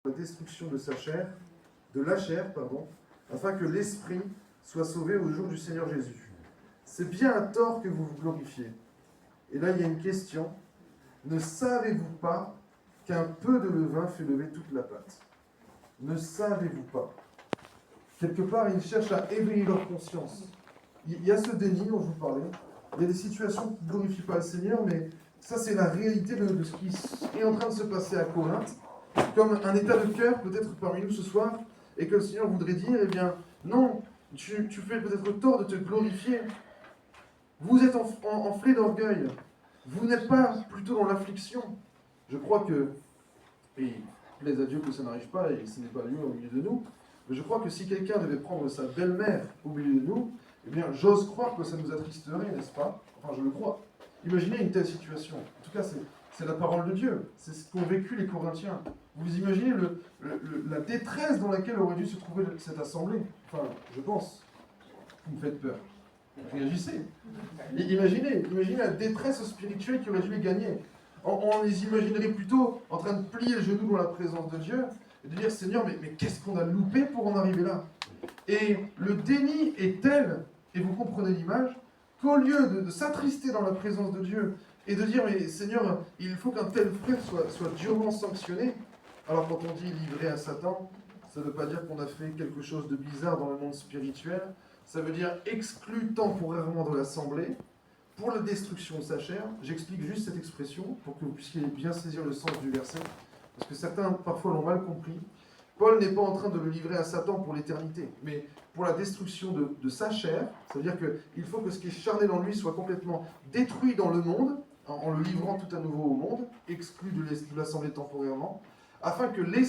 la destruction de la chair, afin que l'esprit soit sauvé au jour du Seigneur Jésus. C'est bien à tort que vous vous glorifiez. Et là, il y a une question. Ne savez-vous pas qu'un peu de levain fait lever toute la pâte? Ne savez-vous pas? Quelque part, ils cherchent à éveiller leur conscience. Il y a ce déni dont je vous parlais. Il y a des situations qui ne glorifient pas le Seigneur, mais ça, c'est la réalité de ce qui est en train de se passer à Corinthe, comme un état de cœur, peut-être parmi nous ce soir, et que le Seigneur voudrait dire, eh bien, non, tu fais peut-être tort de te glorifier. Vous êtes enflé d'orgueil. Vous n'êtes pas plutôt dans l'affliction. Je crois que, et plaise à Dieu que ça n'arrive pas, et ce n'est pas lieu au milieu de nous, mais je crois que si quelqu'un devait prendre sa belle-mère au milieu de nous, eh bien, j'ose croire que ça nous attristerait, n'est-ce pas? Enfin, je le crois. Imaginez une telle situation. En tout cas, c'est la parole de Dieu. C'est ce qu'ont vécu les Corinthiens. Vous imaginez la détresse dans laquelle aurait dû se trouver cette assemblée? Enfin, je pense. Vous me faites peur. Réagissez. Imaginez la détresse spirituelle qui aurait dû les gagner. On les imaginerait plutôt en train de plier le genou dans la présence de Dieu et de dire, Seigneur, mais qu'est-ce qu'on a loupé pour en arriver là? Et le déni est tel, et vous comprenez l'image, qu'au lieu de s'attrister dans la présence de Dieu et de dire, mais Seigneur, il faut qu'un tel frère soit durement sanctionné, alors quand on dit livré à Satan, ça ne veut pas dire qu'on a fait quelque chose de bizarre dans le monde spirituel, ça veut dire exclu temporairement de l'assemblée pour la destruction de sa chair. J'explique juste cette expression pour que vous puissiez bien saisir le sens du verset, parce que certains parfois l'ont mal compris. Paul n'est pas en train de le livrer à Satan pour l'éternité, mais pour la destruction de sa chair. Ça veut dire qu'il faut que ce qui est charnel en lui soit complètement détruit dans le monde, en le livrant tout à nouveau au monde, exclu de l'assemblée temporairement, afin que l'esprit